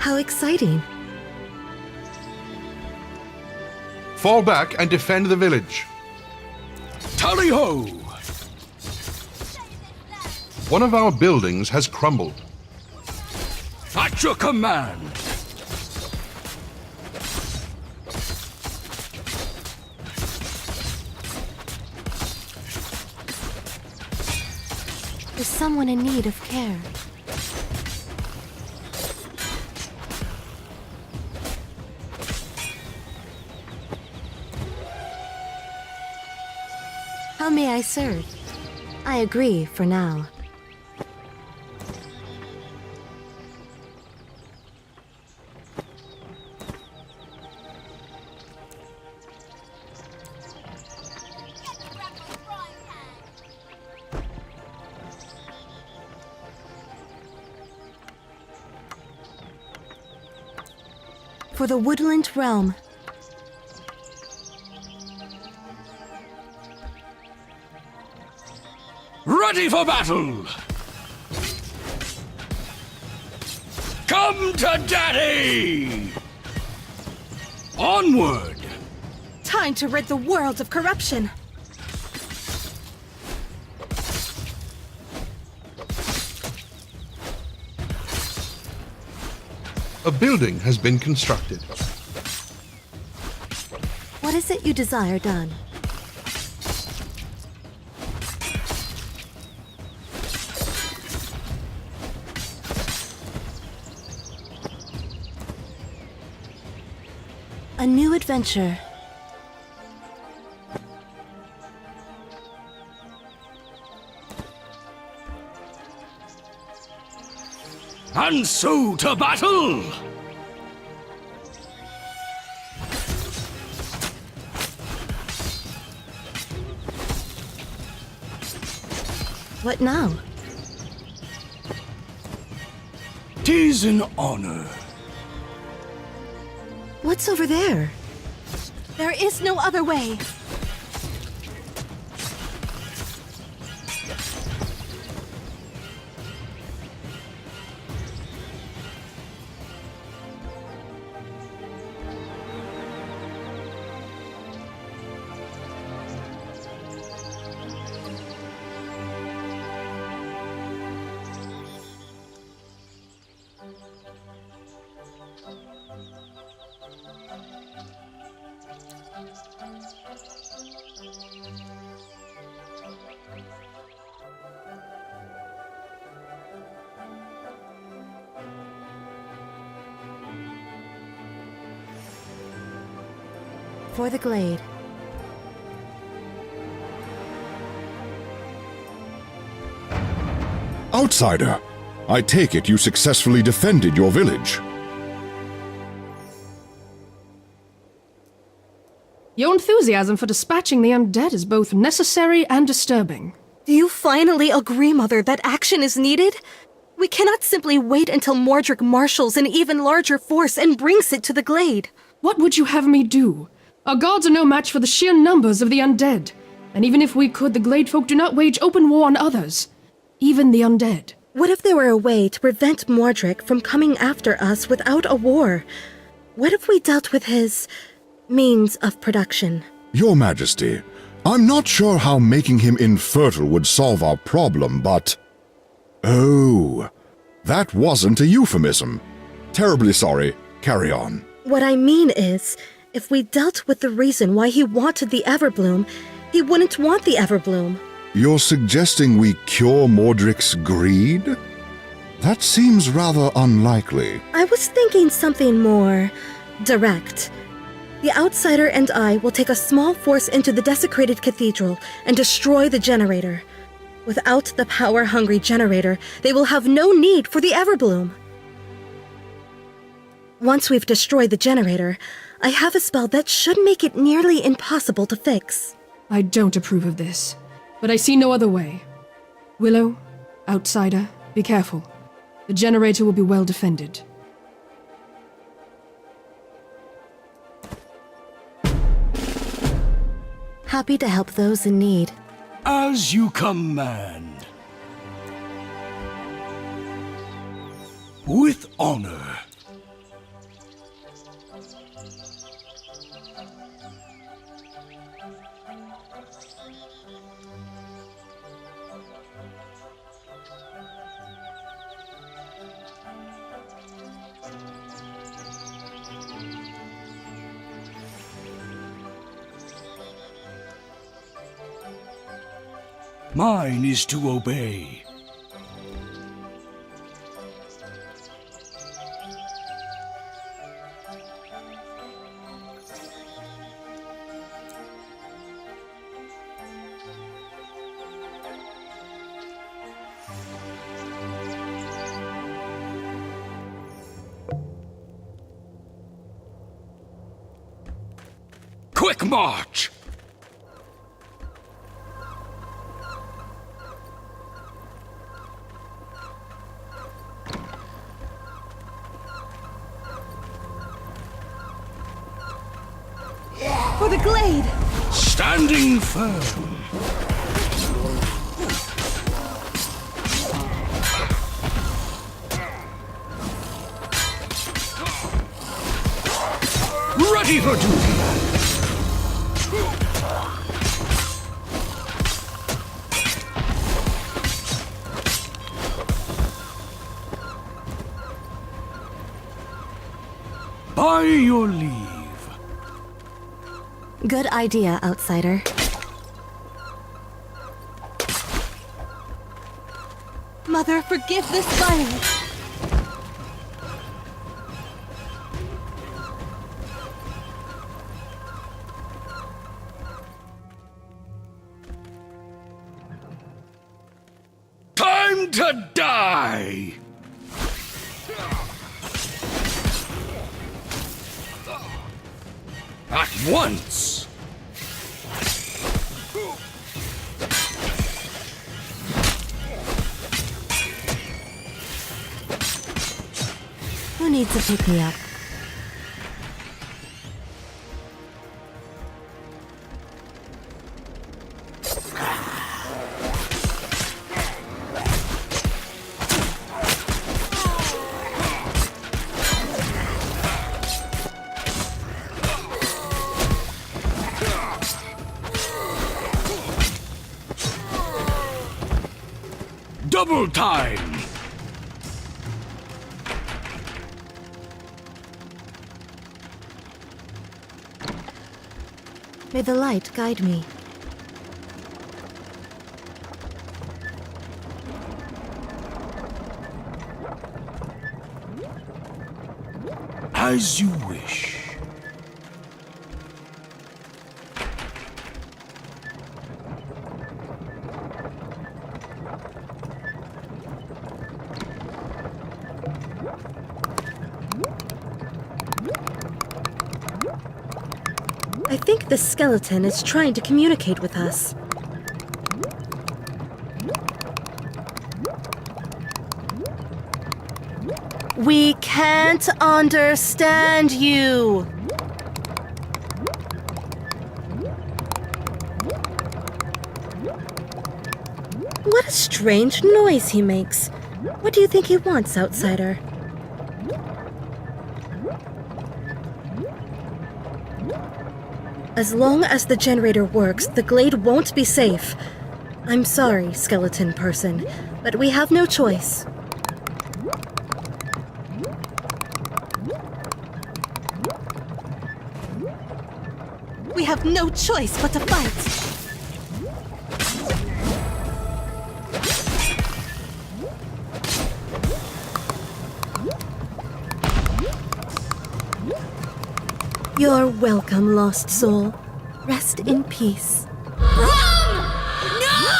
How exciting. Fall back and defend the village. Tally-ho! One of our buildings has crumbled. At your command! Is someone in need of care? How may I serve? I agree for now. For the Woodland Realm. Ready for battle! Come to Daddy! Onward! Time to rid the world of corruption. A building has been constructed. What is it you desire done? A new adventure. And so to battle! What now? 'Tis an honor. What's over there? There is no other way. For the glade. Outsider, I take it you successfully defended your village. Your enthusiasm for dispatching the undead is both necessary and disturbing. Do you finally agree, Mother, that action is needed? We cannot simply wait until Mordric marshals an even larger force and brings it to the glade. What would you have me do? Our gods are no match for the sheer numbers of the undead. And even if we could, the glade folk do not wage open war on others. Even the undead. What if there were a way to prevent Mordric from coming after us without a war? What if we dealt with his means of production? Your Majesty, I'm not sure how making him infertile would solve our problem, but... Oh, that wasn't a euphemism. Terribly sorry. Carry on. What I mean is, if we dealt with the reason why he wanted the Everbloom, he wouldn't want the Everbloom. You're suggesting we cure Mordric's greed? That seems rather unlikely. I was thinking something more direct. The Outsider and I will take a small force into the desecrated cathedral and destroy the generator. Without the power-hungry generator, they will have no need for the Everbloom. Once we've destroyed the generator, I have a spell that should make it nearly impossible to fix. I don't approve of this, but I see no other way. Willow, Outsider, be careful. The generator will be well defended. Happy to help those in need. As you command. With honor. Mine is to obey. Quick march! For the glade! Standing firm. Ready for duty. By your leave. Good idea, outsider. Mother, forgive this violence. Time to die! At once! Who needs to pick me up? Double time! May the light guide me. As you wish. I think the skeleton is trying to communicate with us. We can't understand you! What a strange noise he makes. What do you think he wants, outsider? As long as the generator works, the glade won't be safe. I'm sorry, skeleton person, but we have no choice. We have no choice but to fight. You're welcome, lost soul. Rest in peace. Rum! No!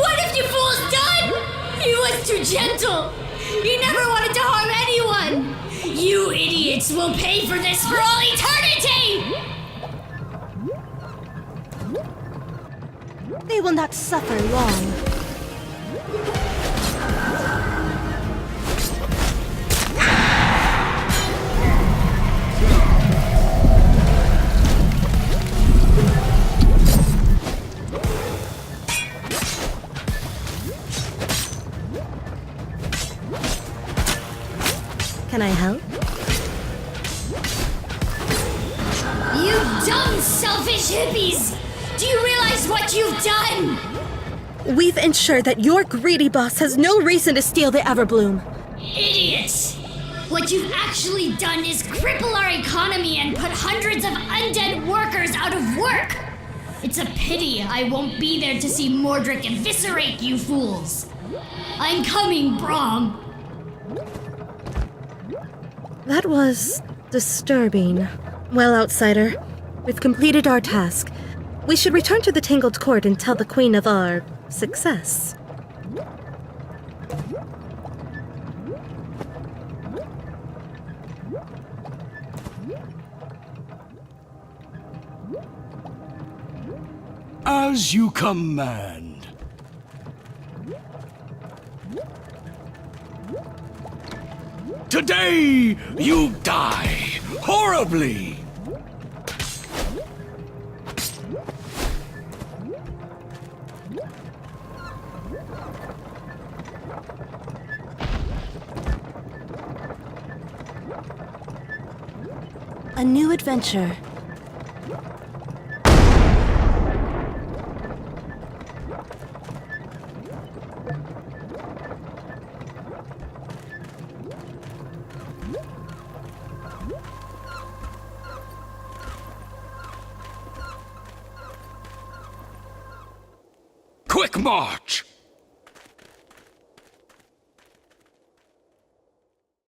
What have you fools done? He was too gentle. He never wanted to harm anyone. You idiots will pay for this for all eternity! They will not suffer long. Can I help? You dumb, selfish hippies! Do you realize what you've done? We've ensured that your greedy boss has no reason to steal the Everbloom. Idiots! What you've actually done is cripple our economy and put hundreds of undead workers out of work! It's a pity I won't be there to see Mordric eviscerate you fools. I'm coming, Brom. That was disturbing. Well, outsider, we've completed our task. We should return to the Tangled Court and tell the Queen of our success. As you command. Today, you die horribly. A new adventure. Quick march!